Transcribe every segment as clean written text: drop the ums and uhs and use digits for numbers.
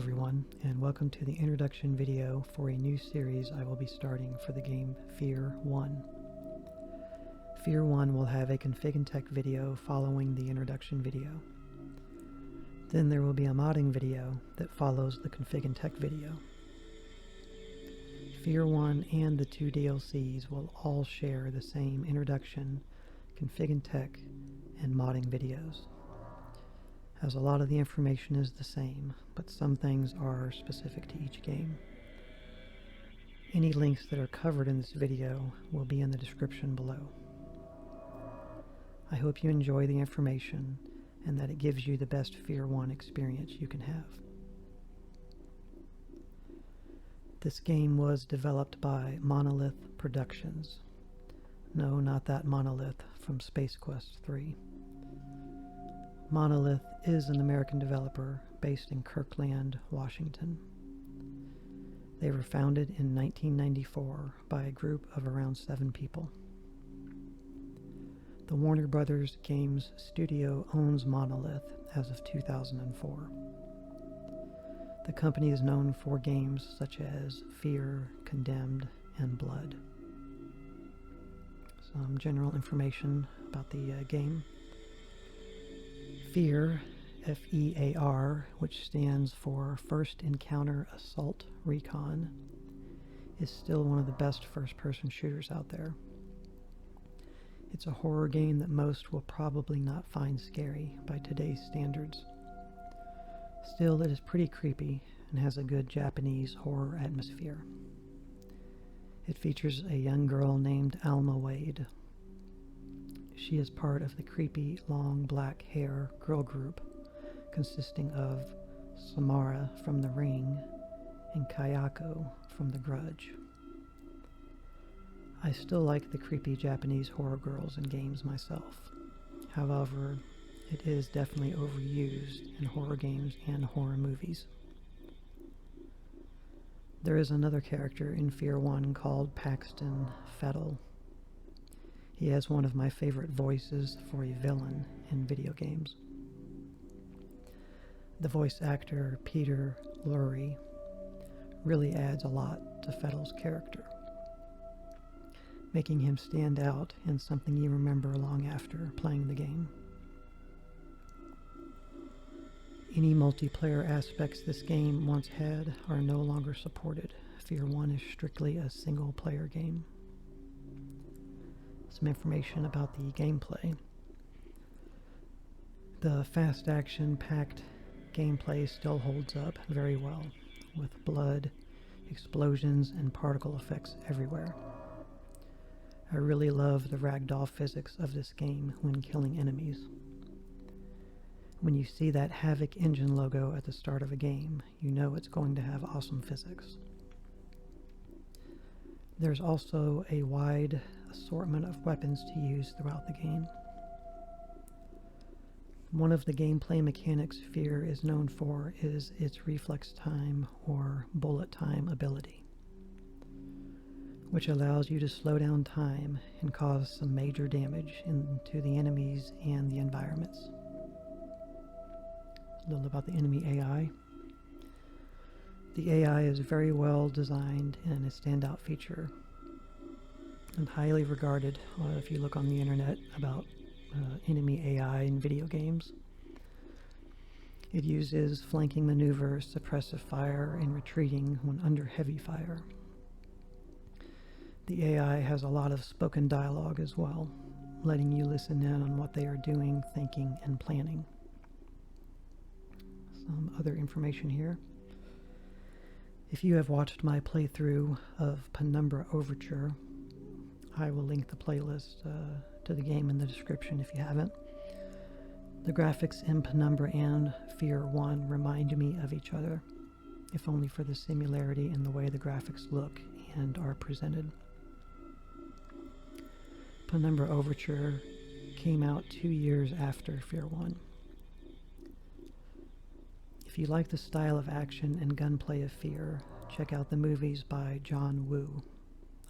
everyone, and welcome to the introduction video for a new series I will be starting for the game F.E.A.R. 1. F.E.A.R. 1 will have a config and tech video following the introduction video. Then there will be a modding video that follows the config and tech video. F.E.A.R. 1 and the two DLCs will all share the same introduction, config and tech, and modding videos, as a lot of the information is the same, but some things are specific to each game. Any links that are covered in this video will be in the description below. I hope you enjoy the information and that it gives you the best F.E.A.R. 1 experience you can have. This game was developed by Monolith Productions. No, not that Monolith from Space Quest 3. Monolith is an American developer based in Kirkland, Washington. They were founded in 1994 by a group of around 7 people. The Warner Brothers Games studio owns Monolith as of 2004. The company is known for games such as F.E.A.R., Condemned, and Blood. Some general information about the game. F.E.A.R, F.E.A.R, which stands for First Encounter Assault Recon, is still one of the best first-person shooters out there. It's a horror game that most will probably not find scary by today's standards. Still, it is pretty creepy and has a good Japanese horror atmosphere. It features a young girl named Alma Wade. She is part of the creepy, long black hair girl group consisting of Samara from The Ring and Kayako from The Grudge. I still like the creepy Japanese horror girls in games myself. However, it is definitely overused in horror games and horror movies. There is another character in F.E.A.R. 1 called Paxton Fettel. He has one of my favorite voices for a villain in video games. The voice actor Peter Lorre really adds a lot to Fettel's character, making him stand out and something you remember long after playing the game. Any multiplayer aspects this game once had are no longer supported. F.E.A.R. 1 is strictly a single-player game. Some information about the gameplay. The fast action-packed gameplay still holds up very well, with blood, explosions, and particle effects everywhere. I really love the ragdoll physics of this game when killing enemies. When you see that Havoc engine logo at the start of a game, you know it's going to have awesome physics. There's also a wide assortment of weapons to use throughout the game. One of the gameplay mechanics F.E.A.R. is known for is its reflex time or bullet time ability, which allows you to slow down time and cause some major damage into the enemies and the environments. A little about the enemy AI. The AI is very well designed and a standout feature, and highly regarded if you look on the internet about enemy AI in video games. It uses flanking maneuvers, suppressive fire, and retreating when under heavy fire. The AI has a lot of spoken dialogue as well, letting you listen in on what they are doing, thinking, and planning. Some other information here. If you have watched my playthrough of Penumbra Overture, I will link the playlist to the game in the description if you haven't. The graphics in Penumbra and F.E.A.R. 1 remind me of each other, if only for the similarity in the way the graphics look and are presented. Penumbra Overture came out 2 years after F.E.A.R. 1. If you like the style of action and gunplay of F.E.A.R., check out the movies by John Woo.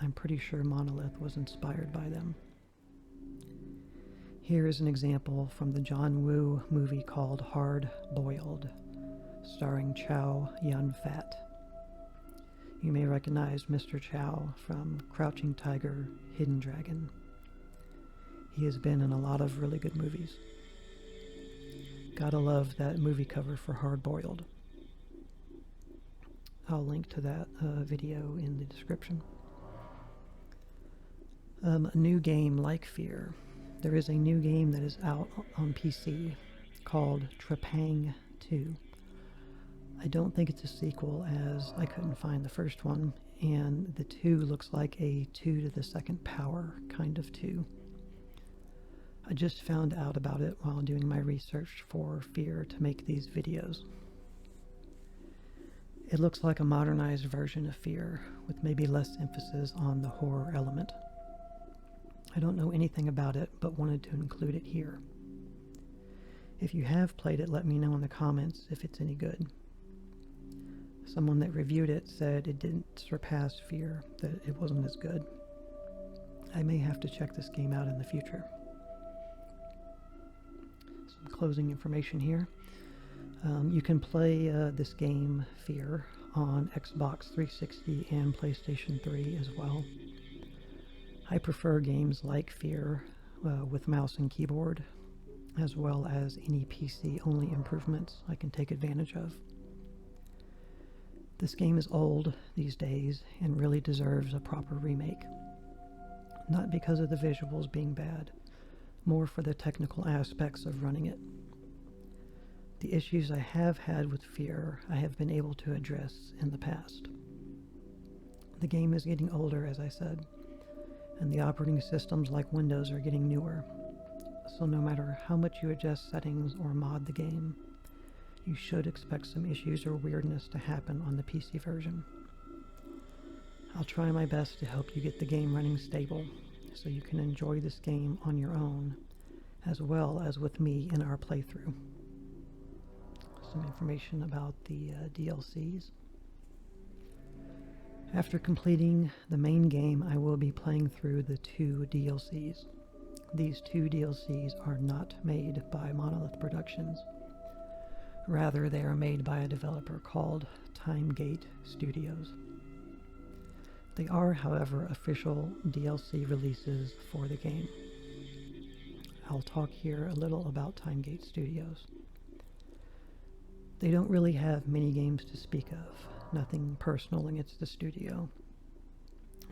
I'm pretty sure Monolith was inspired by them. Here is an example from the John Woo movie called Hard Boiled, starring Chow Yun-fat. You may recognize Mr. Chow from Crouching Tiger, Hidden Dragon. He has been in a lot of really good movies. Gotta love that movie cover for Hard Boiled. I'll link to that video in the description. A new game like F.E.A.R. There is a new game that is out on PC called Trepang 2. I don't think it's a sequel, as I couldn't find the first one, and the 2 looks like a 2 to the second power kind of 2. I just found out about it while doing my research for F.E.A.R. to make these videos. It looks like a modernized version of F.E.A.R. with maybe less emphasis on the horror element. I don't know anything about it, but wanted to include it here. If you have played it, let me know in the comments if it's any good. Someone that reviewed it said it didn't surpass F.E.A.R., that it wasn't as good. I may have to check this game out in the future. Some closing information here. You can play this game, F.E.A.R., on Xbox 360 and PlayStation 3 as well. I prefer games like F.E.A.R. With mouse and keyboard, as well as any PC-only improvements I can take advantage of. This game is old these days and really deserves a proper remake. Not because of the visuals being bad, more for the technical aspects of running it. The issues I have had with F.E.A.R. I have been able to address in the past. The game is getting older, as I said, and the operating systems like Windows are getting newer, so no matter how much you adjust settings or mod the game, you should expect some issues or weirdness to happen on the PC version. I'll try my best to help you get the game running stable, so you can enjoy this game on your own, as well as with me in our playthrough. Some information about the DLCs. After completing the main game, I will be playing through the 2 DLCs. These 2 DLCs are not made by Monolith Productions. Rather, they are made by a developer called Timegate Studios. They are, however, official DLC releases for the game. I'll talk here a little about Timegate Studios. They don't really have many games to speak of, nothing personal against the studio.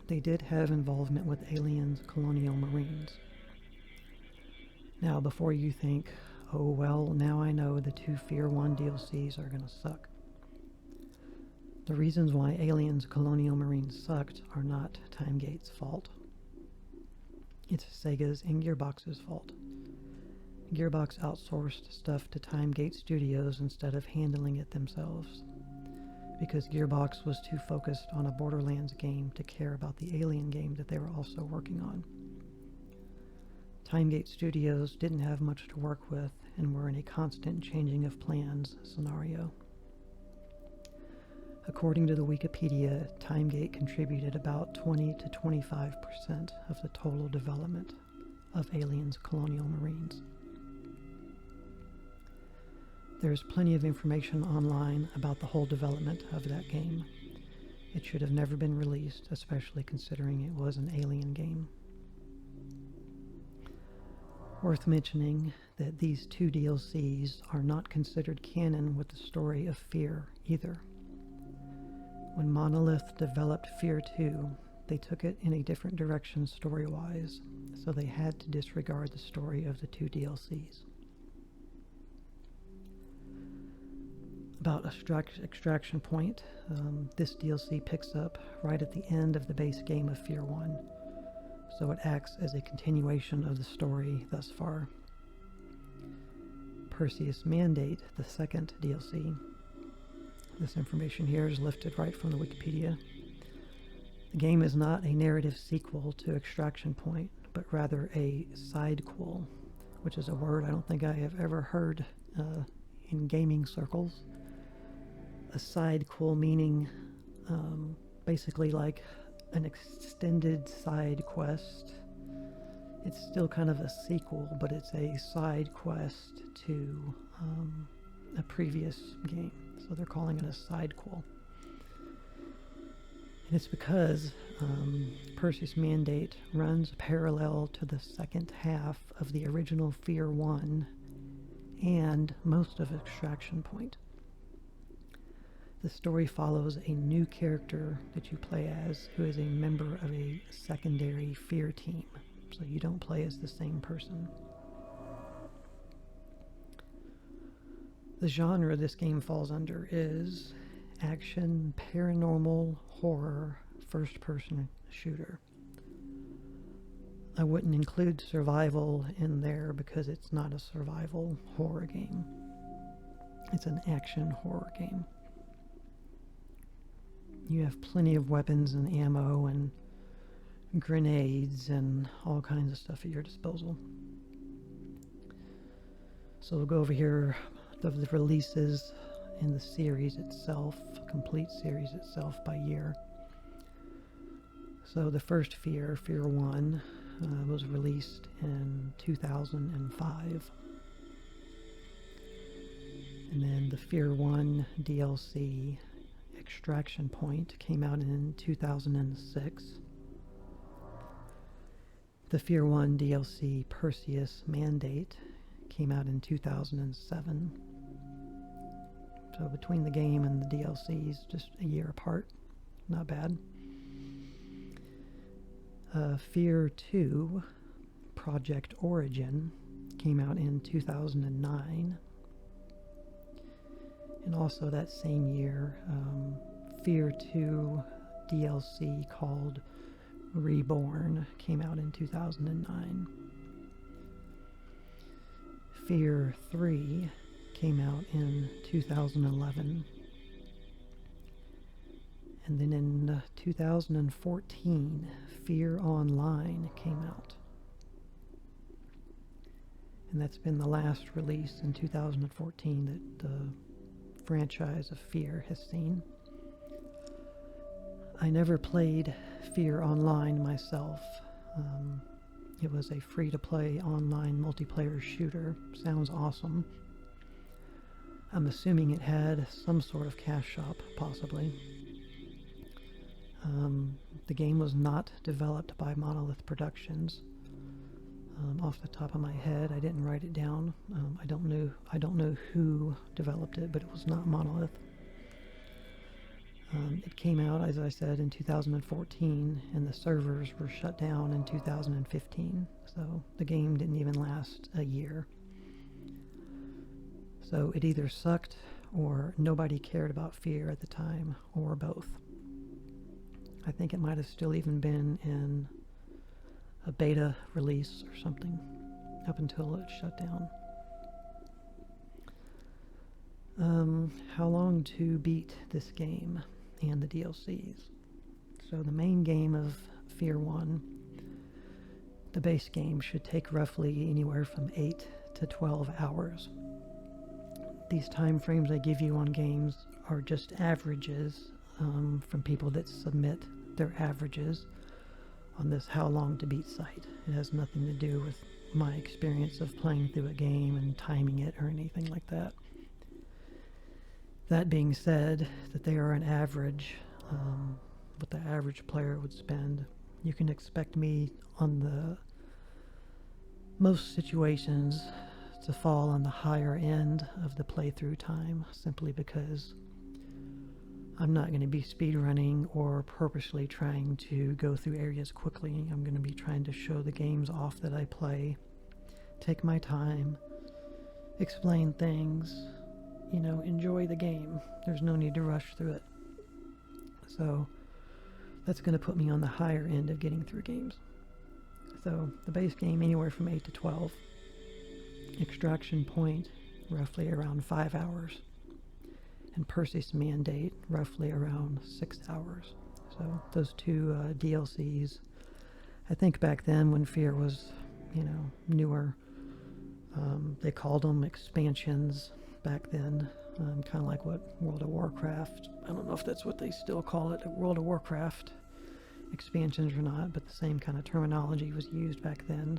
They did have involvement with Aliens Colonial Marines. Now, before you think, oh well, now I know the 2 F.E.A.R. 1 DLCs are gonna suck. The reasons why Aliens Colonial Marines sucked are not Timegate's fault. It's Sega's and Gearbox's fault. Gearbox outsourced stuff to Timegate Studios instead of handling it themselves, because Gearbox was too focused on a Borderlands game to care about the Alien game that they were also working on. Timegate Studios didn't have much to work with and were in a constant changing of plans scenario. According to the Wikipedia, Timegate contributed about 20 to 25% of the total development of Aliens Colonial Marines. There's plenty of information online about the whole development of that game. It should have never been released, especially considering it was an Alien game. Worth mentioning that these 2 DLCs are not considered canon with the story of F.E.A.R. either. When Monolith developed F.E.A.R. 2, they took it in a different direction story-wise, so they had to disregard the story of the 2 DLCs. About Extraction Point, this DLC picks up right at the end of the base game of F.E.A.R. 1, so it acts as a continuation of the story thus far. Perseus Mandate, the second DLC. This information here is lifted right from the Wikipedia. The game is not a narrative sequel to Extraction Point, but rather a sidequel, which is a word I don't think I have ever heard in gaming circles. A sidequel meaning basically like an extended side quest. It's still kind of a sequel, but it's a side quest to a previous game. so they're calling it a sidequel. And it's because Perseus Mandate runs parallel to the second half of the original F.E.A.R 1 and most of Extraction Point. The story follows a new character that you play as who is a member of a secondary F.E.A.R team, so you don't play as the same person. The genre this game falls under is action, paranormal, horror, first-person shooter. I wouldn't include survival in there because it's not a survival horror game. It's an action horror game. You have plenty of weapons and ammo and grenades and all kinds of stuff at your disposal. So we'll go over here the releases in the series itself, complete series itself by year. So the first F.E.A.R, F.E.A.R 1, was released in 2005. And then the F.E.A.R 1 DLC, Extraction Point, came out in 2006. The F.E.A.R 1 DLC, Perseus Mandate, came out in 2007. So between the game and the DLCs, just a year apart. Not bad. F.E.A.R 2, Project Origin, came out in 2009. And also that same year, F.E.A.R 2 DLC called Reborn came out in 2009. F.E.A.R 3 came out in 2011. And then in 2014, F.E.A.R Online came out. And that's been the last release in 2014 that the franchise of F.E.A.R has seen. I never played F.E.A.R Online myself. It was a free-to-play online multiplayer shooter. Sounds awesome. I'm assuming it had some sort of cash shop, possibly. The game was not developed by Monolith Productions. Off the top of my head, I didn't write it down. I don't know who developed it, but it was not Monolith. It came out, as I said, in 2014, and the servers were shut down in 2015. So the game didn't even last a year. So it either sucked, or nobody cared about F.E.A.R at the time, or both. I think it might have still even been in a beta release or something up until it shut down. How long to beat this game and the DLCs? So the main game of F.E.A.R 1, the base game, should take roughly anywhere from 8 to 12 hours. These time frames I give you on games are just averages from people that submit their averages on this How Long to Beat site. It has nothing to do with my experience of playing through a game and timing it or anything like that. That being said, that they are an average, what the average player would spend, you can expect me on the most situations to fall on the higher end of the playthrough time, simply because I'm not going to be speedrunning or purposely trying to go through areas quickly. I'm going to be trying to show the games off that I play, take my time, explain things, you know, enjoy the game. There's no need to rush through it. So that's going to put me on the higher end of getting through games. So the base game anywhere from 8 to 12. Extraction Point roughly around 5 hours. And Perseus Mandate roughly around 6 hours. So those two DLCs. I think back then when F.E.A.R was, you know, newer, they called them expansions back then, kind of like what World of Warcraft, I don't know if that's what they still call it, World of Warcraft expansions or not, but the same kind of terminology was used back then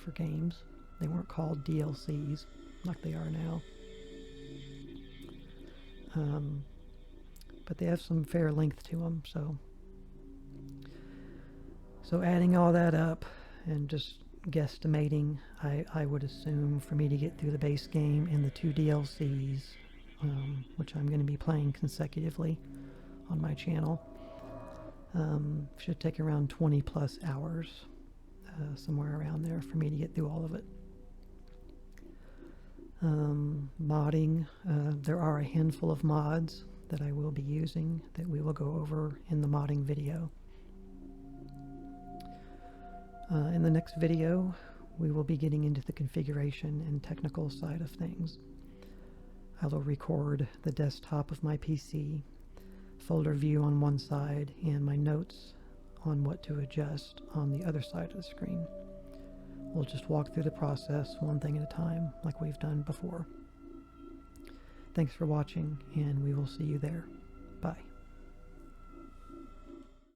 for games. They weren't called DLCs like they are now. but they have some fair length to them, so adding all that up and just guesstimating, I would assume for me to get through the base game and the 2 DLCs, which I'm going to be playing consecutively on my channel, should take around 20 plus hours, somewhere around there, for me to get through all of it. Modding, there are a handful of mods that I will be using that we will go over in the modding video. In the next video, we will be getting into the configuration and technical side of things. I will record the desktop of my PC, folder view on one side, and my notes on what to adjust on the other side of the screen. We'll just walk through the process one thing at a time, like we've done before. Thanks for watching, and we will see you there.